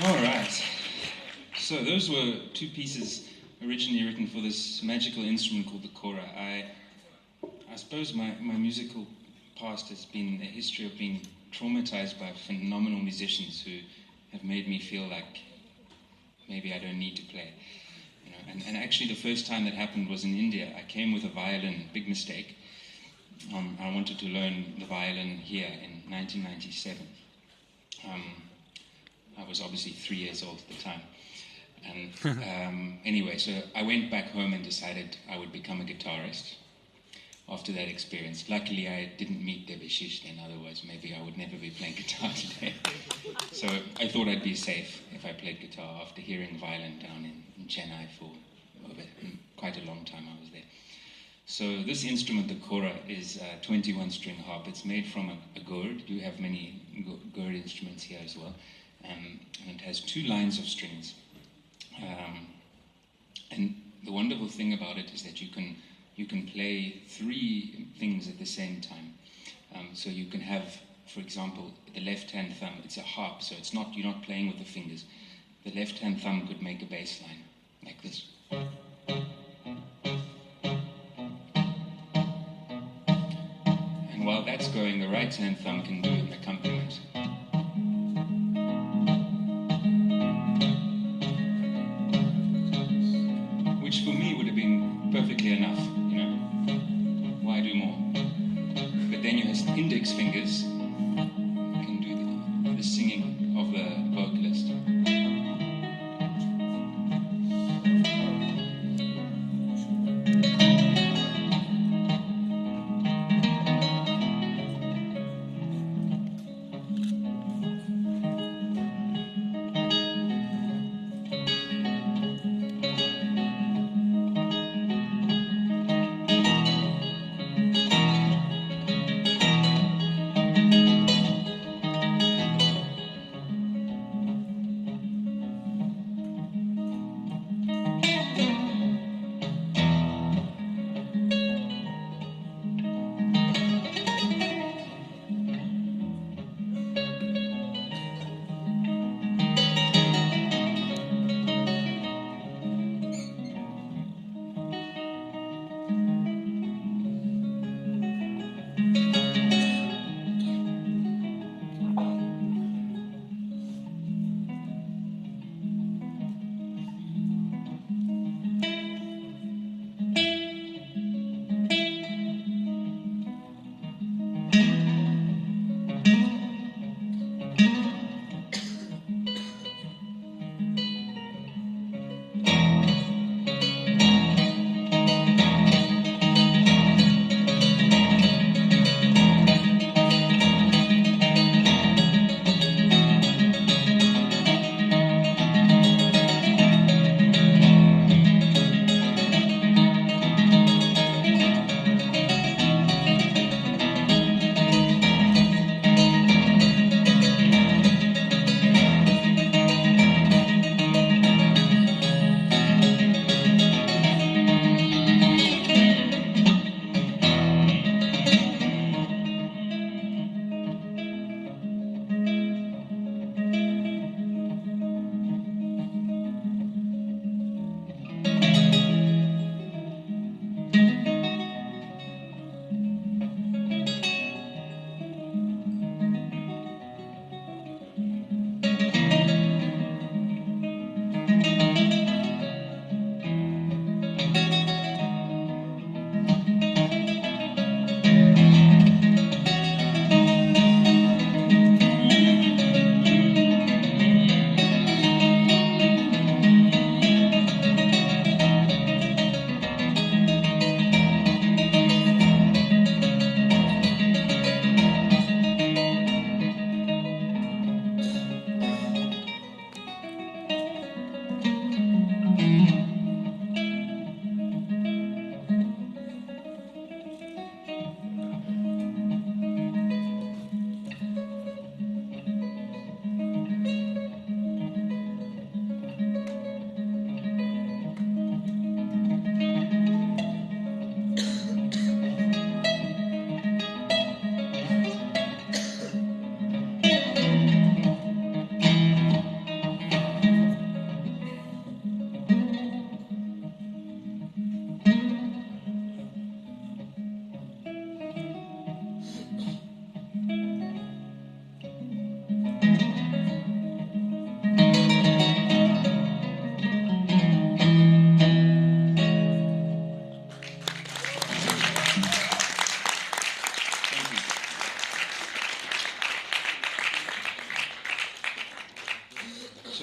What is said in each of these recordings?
All right. So those were two pieces originally written for this magical instrument called the kora. I suppose my musical past has been a history of being traumatized by phenomenal musicians who have made me feel like maybe I don't need to play. You know, and actually the first time that happened was in India. I came with a violin, big mistake. I wanted to learn the violin here in 1997. I was obviously 3 years old at the time. And anyway, so I went back home and decided I would become a guitarist after that experience. Luckily, I didn't meet Debashish then, otherwise maybe I would never be playing guitar today. So I thought I'd be safe if I played guitar after hearing violin down in Chennai for quite a long time I was there. So this instrument, the kora, is a 21-string harp. It's made from a gourd. You have many gourd instruments here as well. And it has 2 lines of strings. And the wonderful thing about it is that you can play 3 things at the same time. So you can have, for example, the left-hand thumb. It's a harp, so you're not playing with the fingers. The left-hand thumb could make a bass line like this. And while that's going, the right-hand thumb can do an accompaniment. Which for me would have been perfectly enough, you know. Why do more? But then your index fingers can do the singing of the vocalist.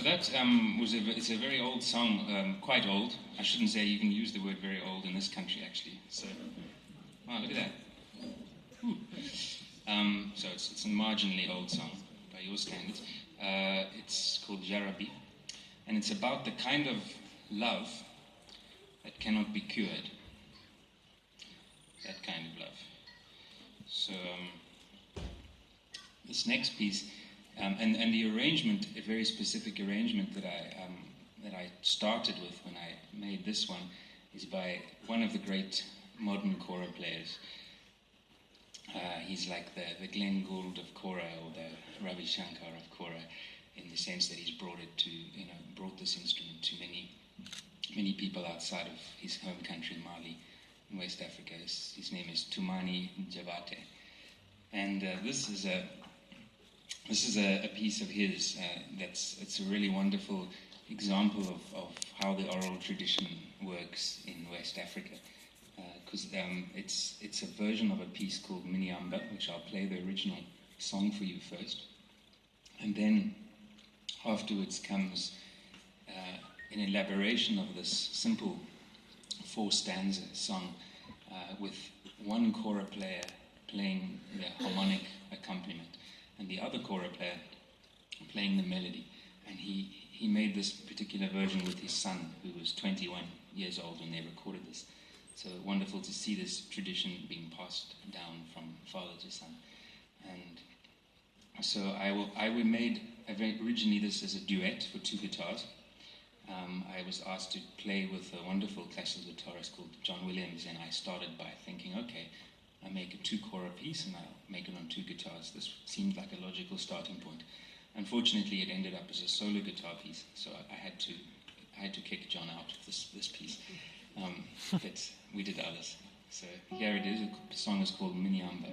that it's a very old song, quite old. I shouldn't say you can use the word very old in this country, actually. So, wow, look at that. So it's a marginally old song by your standards. It's called Jarabi, and it's about the kind of love that cannot be cured. That kind of love. So this next piece, and the arrangement, a very specific arrangement that I started with when I made this one, is by one of the great modern kora players. He's like the Glenn Gould of kora, or the Ravi Shankar of kora, in the sense that he's brought this instrument to many people outside of his home country, Mali, in West Africa. His name is Tumani Javate, and this is a piece of his it's a really wonderful example of how the oral tradition works in West Africa. Because it's a version of a piece called Miniamba, which I'll play the original song for you first, and then afterwards comes an elaboration of this simple 4-stanza song with one kora player playing the harmonic accompaniment and the other kora player playing the melody. And he made this particular version with his son, who was 21 years old when they recorded this. So wonderful to see this tradition being passed down from father to son. And so I made originally this as a duet for 2 guitars. I was asked to play with a wonderful classical guitarist called John Williams, and I started by thinking, okay, I make a 2-kora piece and I'll make it on 2 guitars. This seemed like a logical starting point. Unfortunately, it ended up as a solo guitar piece, so I had to kick John out of this piece. But we did others. So here it is. The song is called Miniamba.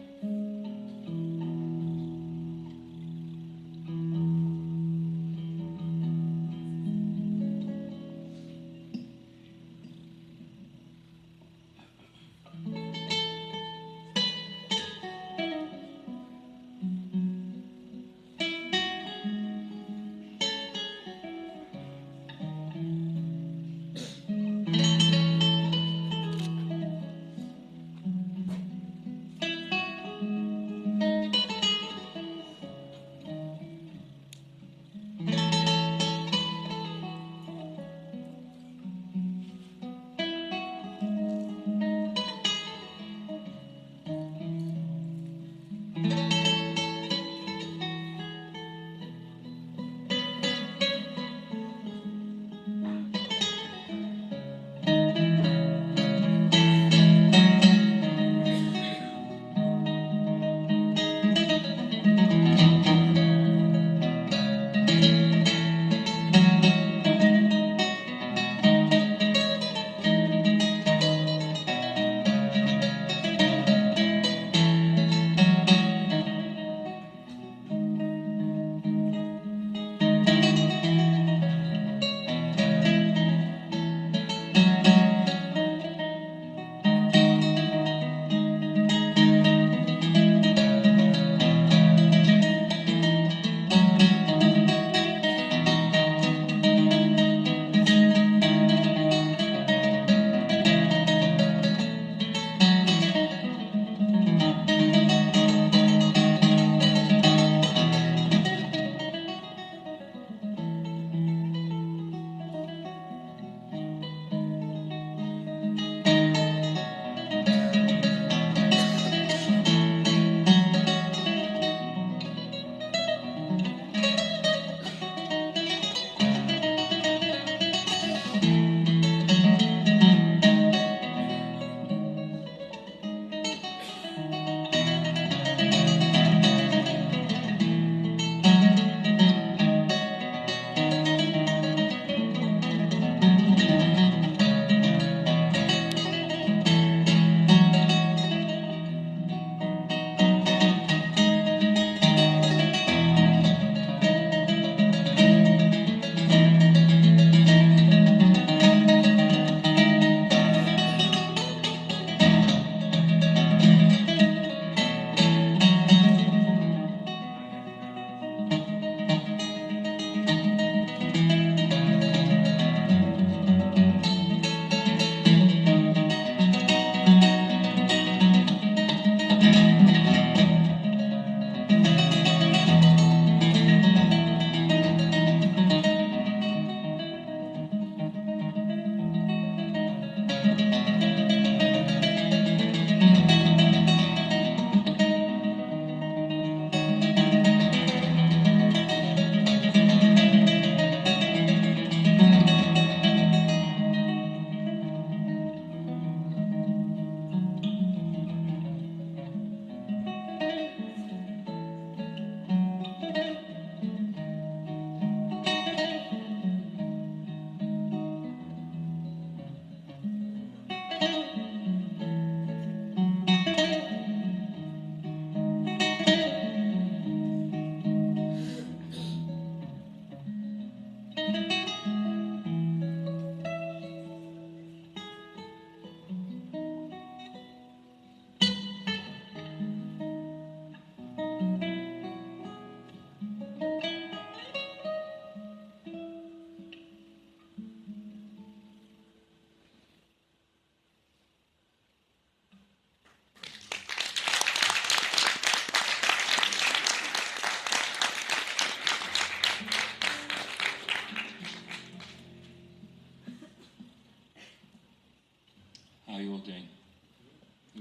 How are you all doing?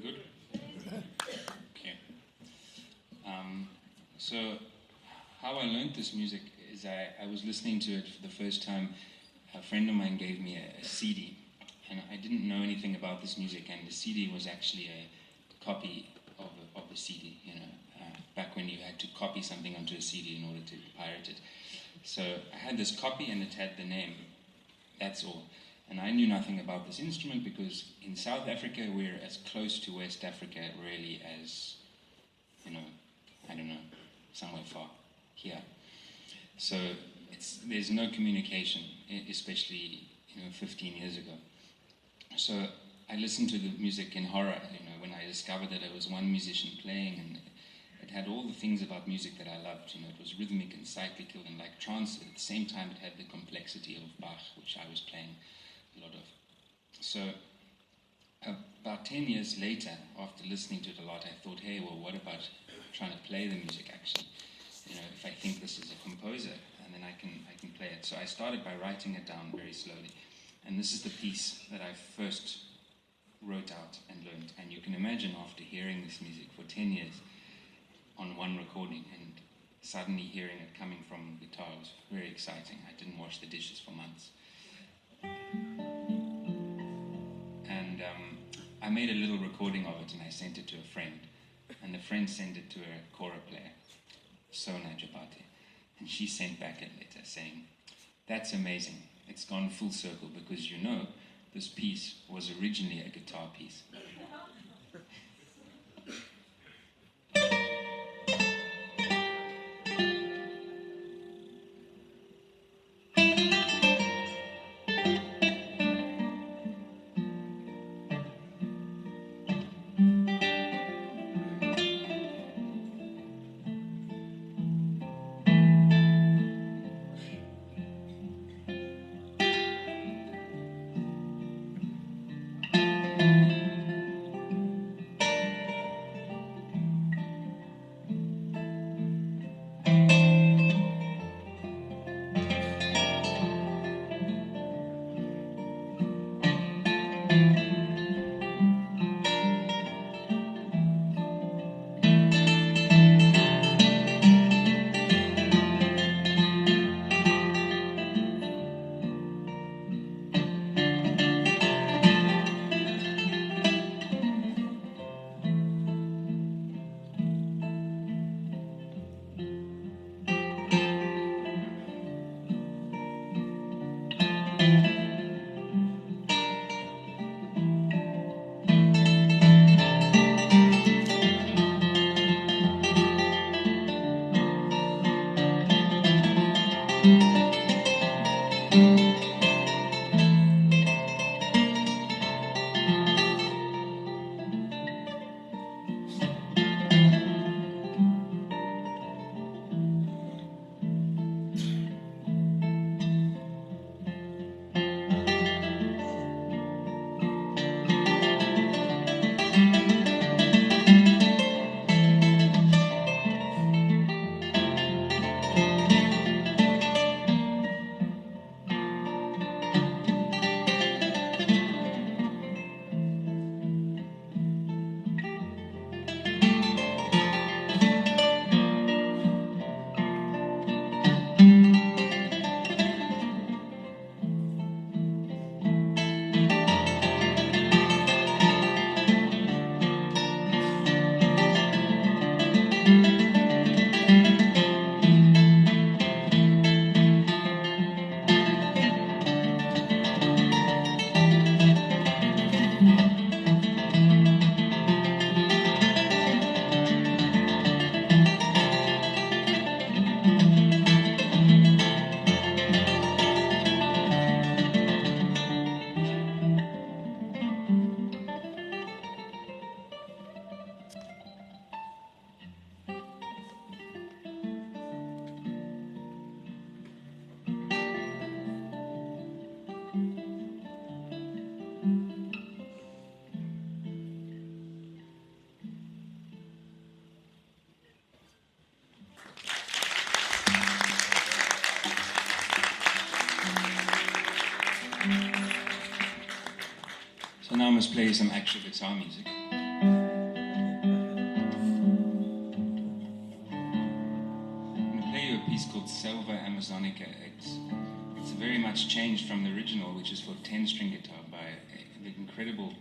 Good? Okay. So, how I learned this music is I was listening to it for the first time. A friend of mine gave me a CD, and I didn't know anything about this music, and the CD was actually a copy of the CD, back when you had to copy something onto a CD in order to pirate it. So I had this copy, and it had the name. That's all. And I knew nothing about this instrument because in South Africa we're as close to West Africa really as, I don't know, somewhere far here. So there's no communication, especially 15 years ago. So I listened to the music in horror, when I discovered that there was one musician playing, and it had all the things about music that I loved. It was rhythmic and cyclical and like trance. At the same time, it had the complexity of Bach, which I was playing a lot of. So about 10 years later, after listening to it a lot, I thought, hey, well, what about trying to play the music actually? If I think this is a composer, and then I can play it. So I started by writing it down very slowly. And this is the piece that I first wrote out and learned. And you can imagine after hearing this music for 10 years on one recording and suddenly hearing it coming from guitar was very exciting. I didn't wash the dishes for months. And I made a little recording of it and I sent it to a friend. And the friend sent it to a kora player, Sona Jabate. And she sent back a letter saying, "That's amazing. It's gone full circle because this piece was originally a guitar piece." So now I must play you some actual guitar music. I'm going to play you a piece called Selva Amazonica. It's very much changed from the original, which is for 10-string guitar by an incredible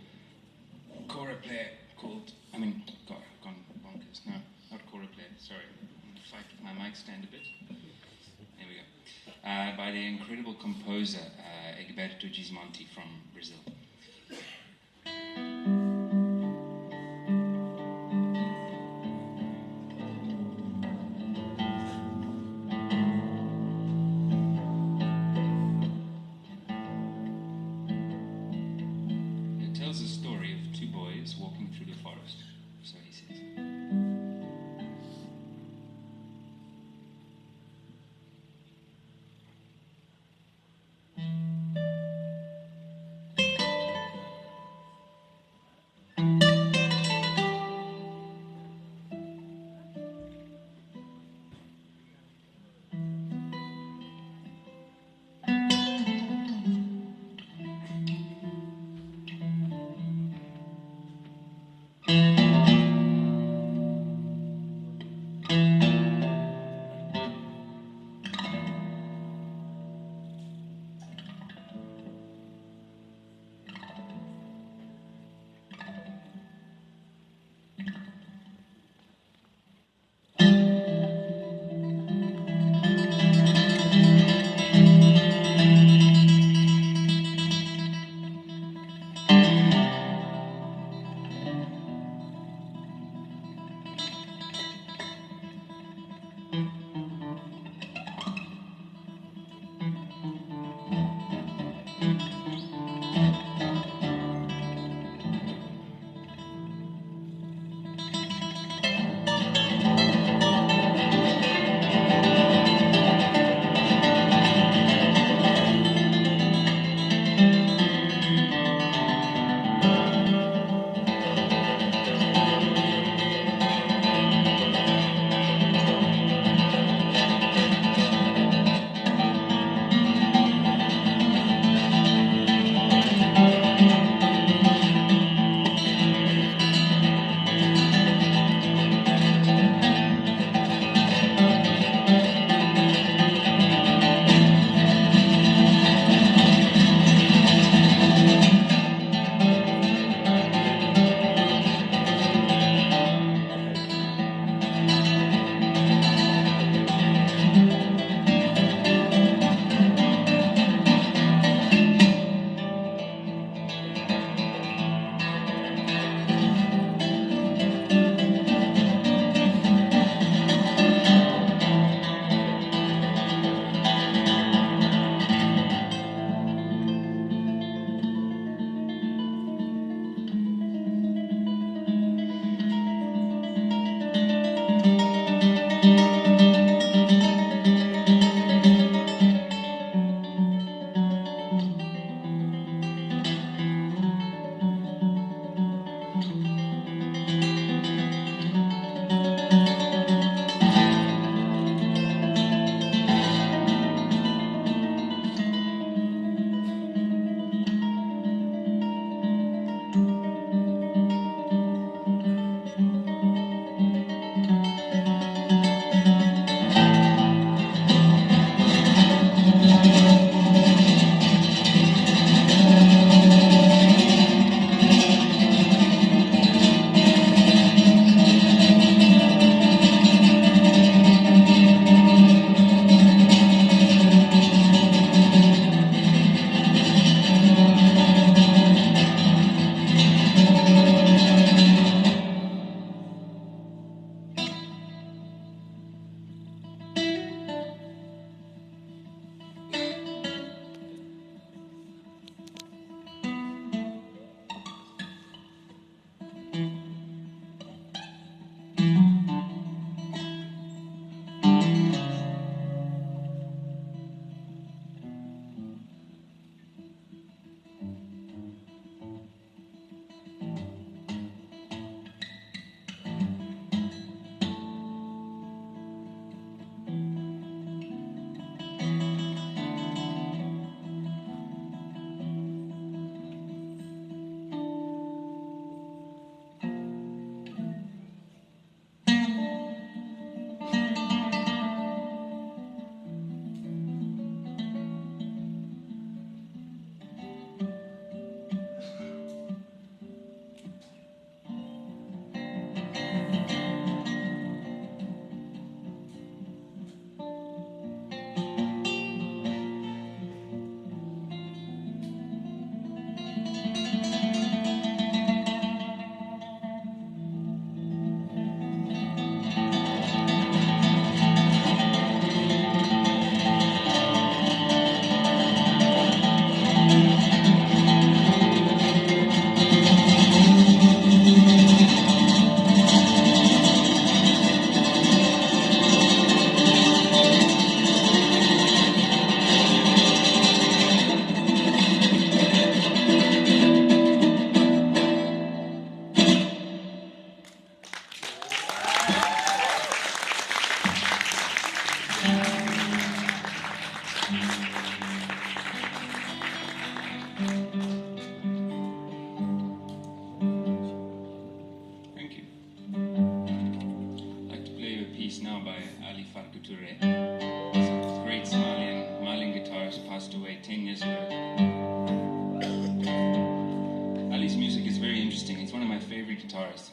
kora player called, God, I've gone bonkers. No, not kora player, sorry. I'm going to fight with my mic stand a bit. There we go. By the incredible composer Egberto Gismonti from Brazil. It tells a story of two boys walking through the forest. So he says.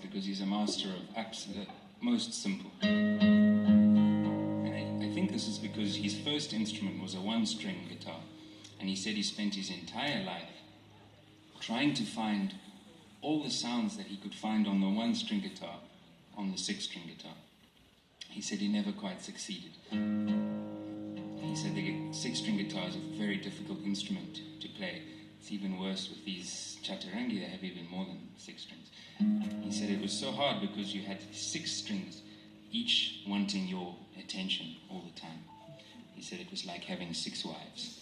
Because he's a master of absolute, most simple. And I think this is because his first instrument was a one-string guitar. And he said he spent his entire life trying to find all the sounds that he could find on the one-string guitar, on the six-string guitar. He said he never quite succeeded. He said the six-string guitar is a very difficult instrument to play. It's even worse with these chaturangi, they have even more than six strings. He said it was so hard because you had six strings, each wanting your attention all the time. He said it was like having six wives.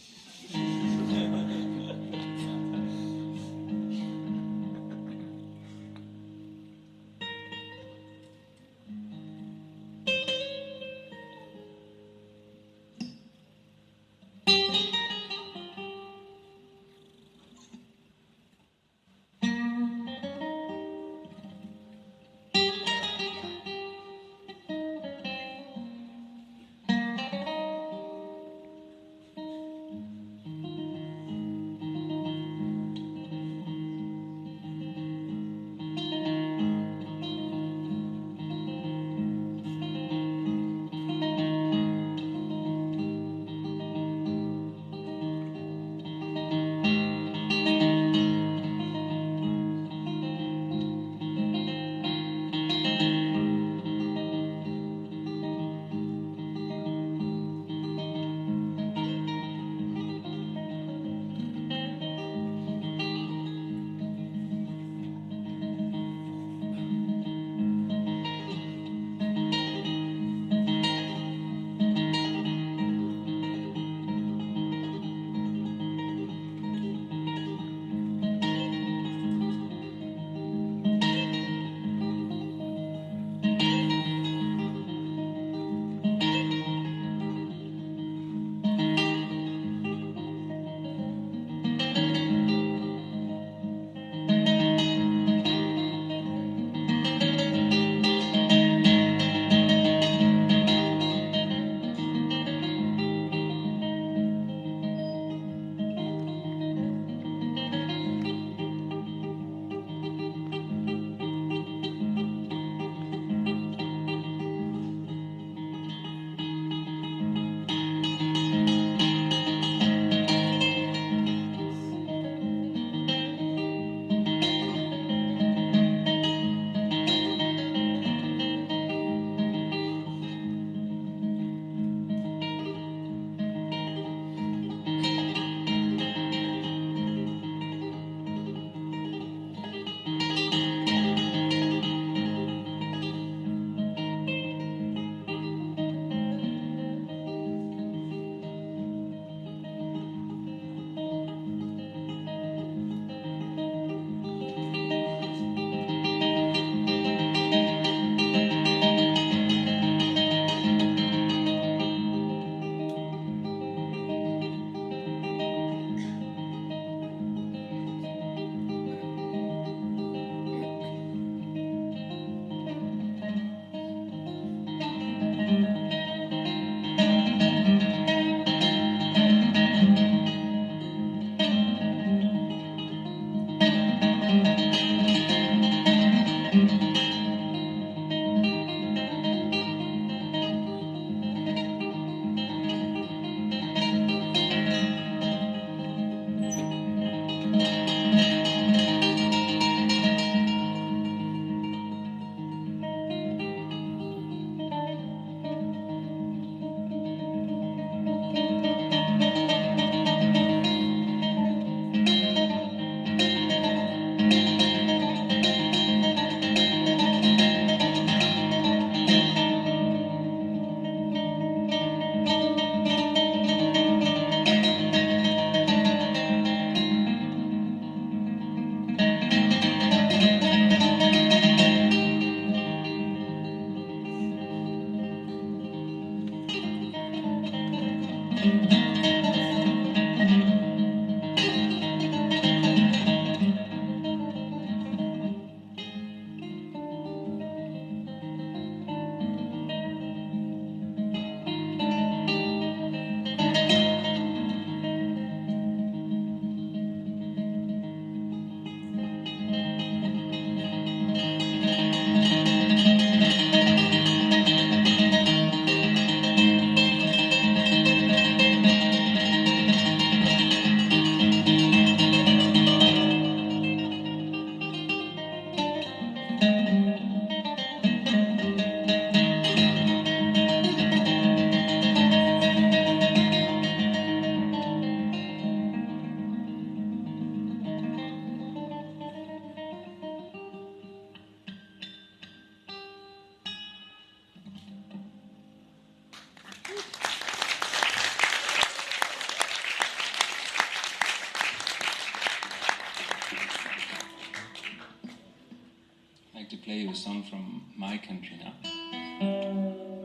play you a song from my country now.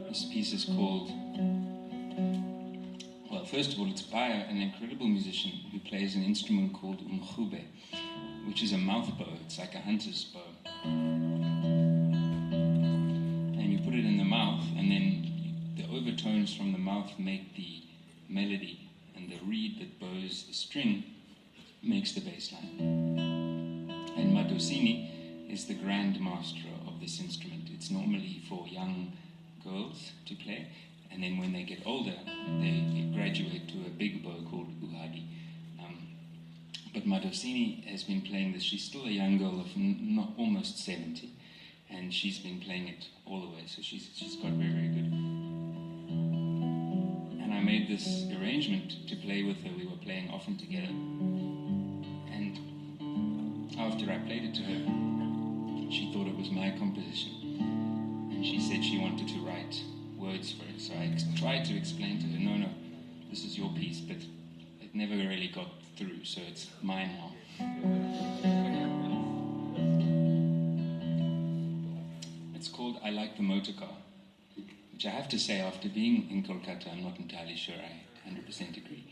This piece is called, well, first of all, it's by an incredible musician who plays an instrument called umkhube, which is a mouth bow. It's like a hunter's bow. And you put it in the mouth, and then the overtones from the mouth make the melody, and the reed that bows the string makes the bass line. And Madosini is the grand master of this instrument. It's normally for young girls to play, and then when they get older, they graduate to a big bow called uhadi. But Madosini has been playing this. She's still a young girl of almost 70, and she's been playing it all the way, so she's got very, very good. And I made this arrangement to play with her. We were playing often together, and after I played it to her, she thought it was my composition, and she said she wanted to write words for it. So I tried to explain to her, no, this is your piece, but it never really got through, so it's mine now. It's called I Like the Motor Car, which I have to say, after being in Kolkata, I'm not entirely sure I 100% agree.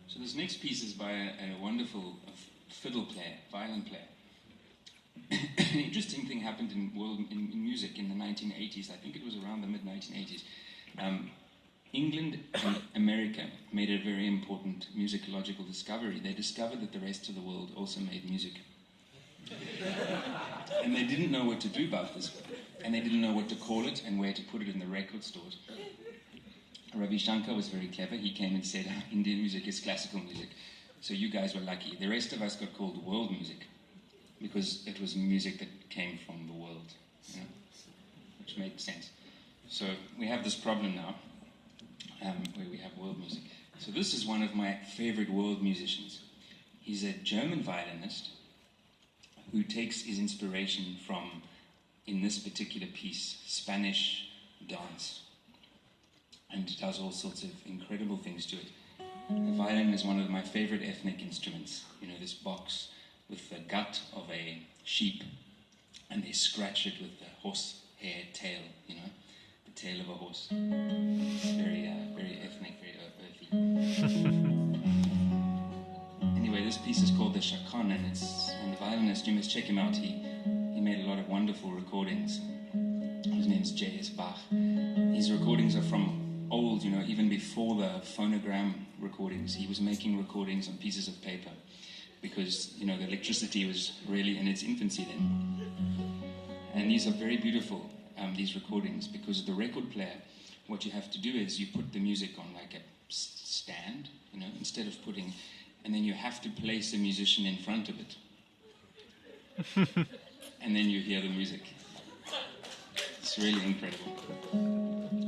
So this next piece is by a wonderful fiddle player, violin player. An interesting thing happened in music in the 1980s. I think it was around the mid-1980s. England and America made a very important musicological discovery. They discovered that the rest of the world also made music. And they didn't know what to do about this. And they didn't know what to call it and where to put it in the record stores. Ravi Shankar was very clever. He came and said, Indian music is classical music. So you guys were lucky. The rest of us got called world music because it was music that came from the world, you know, which made sense. So we have this problem now where we have world music. So this is one of my favorite world musicians. He's a German violinist who takes his inspiration from, in this particular piece, Spanish dance, and does all sorts of incredible things to it. The violin is one of my favorite ethnic instruments. You know, this box with the gut of a sheep, and they scratch it with the horsehair tail, you know, the tail of a horse. It's very ethnic, very earthy. Anyway, this piece is called the Chaconne, and the violinist, you must check him out. He made a lot of wonderful recordings. His name's J.S. Bach. His recordings are from old, you know, even before the phonogram recordings. He was making recordings on pieces of paper. because, you know, the electricity was really in its infancy then. And these are very beautiful, these recordings, because the record player, what you have to do is you put the music on like a stand, you know, instead of putting, and then you have to place a musician in front of it. And then you hear the music. It's really incredible.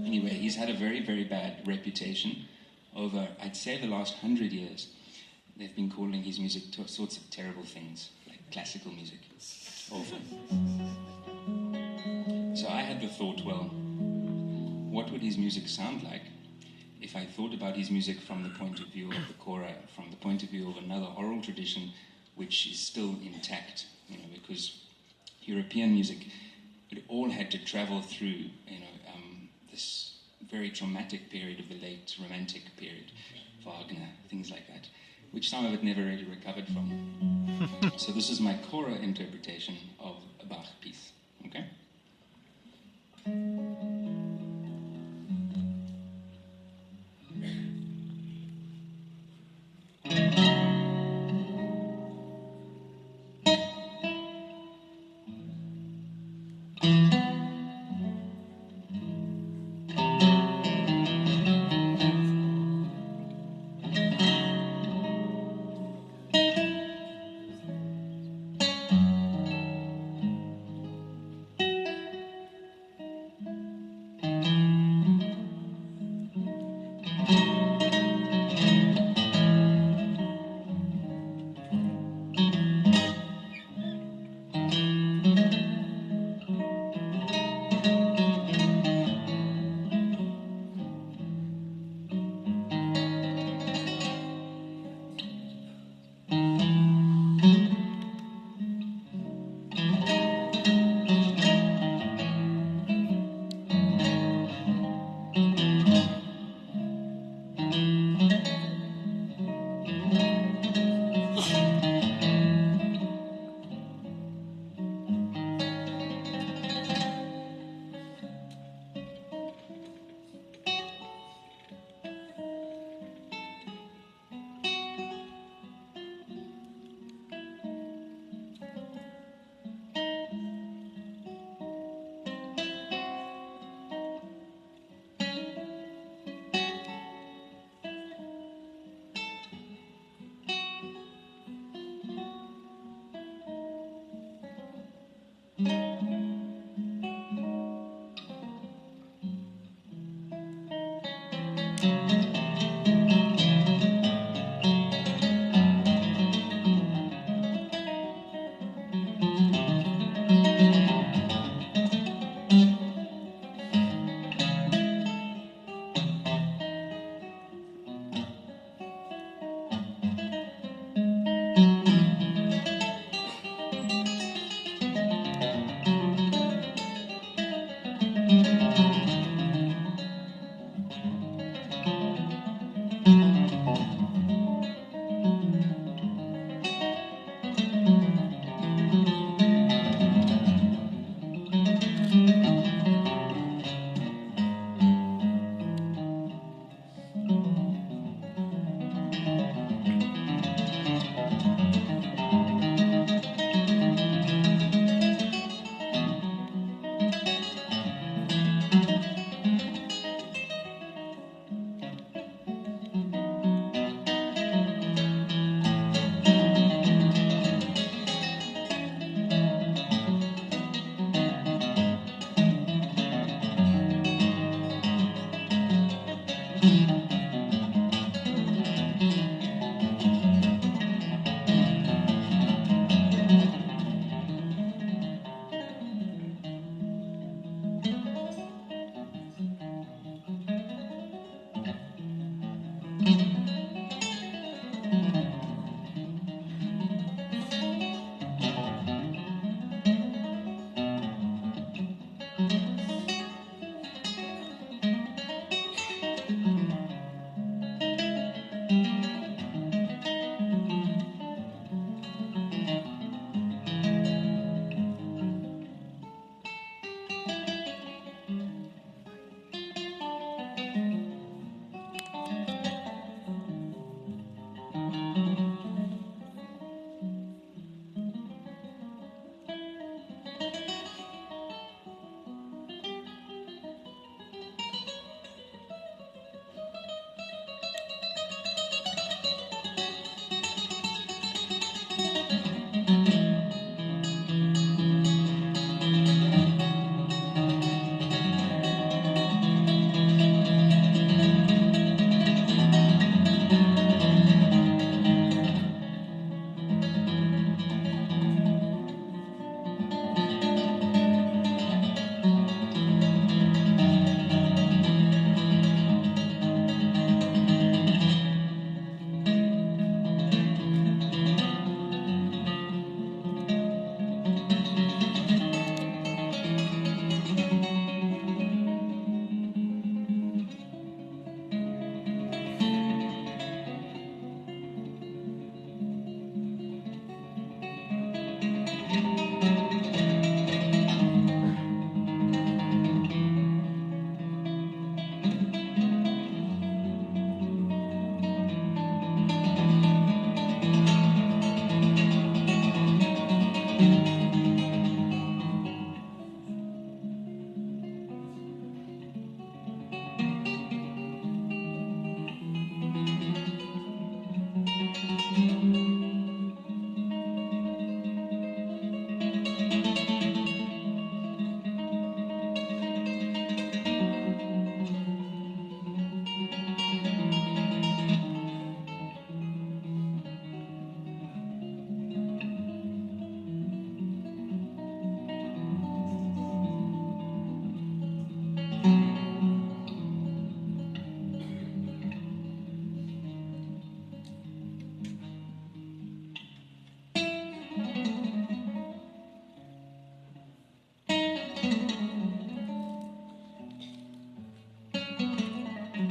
Anyway, he's had a very, very bad reputation over, I'd say, the last 100 years. They've been calling his music sorts of terrible things, like classical music. Awful. So I had the thought, well, what would his music sound like if I thought about his music from the point of view of the Kora, from the point of view of another oral tradition which is still intact, you know, because European music, it all had to travel through, you know, this very traumatic period of the late Romantic period, Wagner, things like that, which some of it never really recovered from. So this is my Kora interpretation of a Bach piece, okay?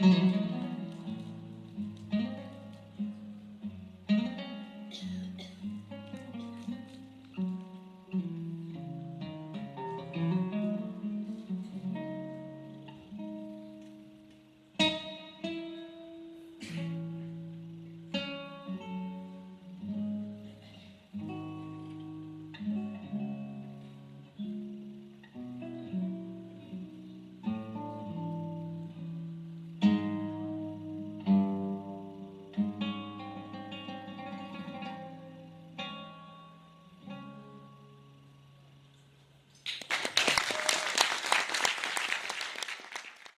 Thank you.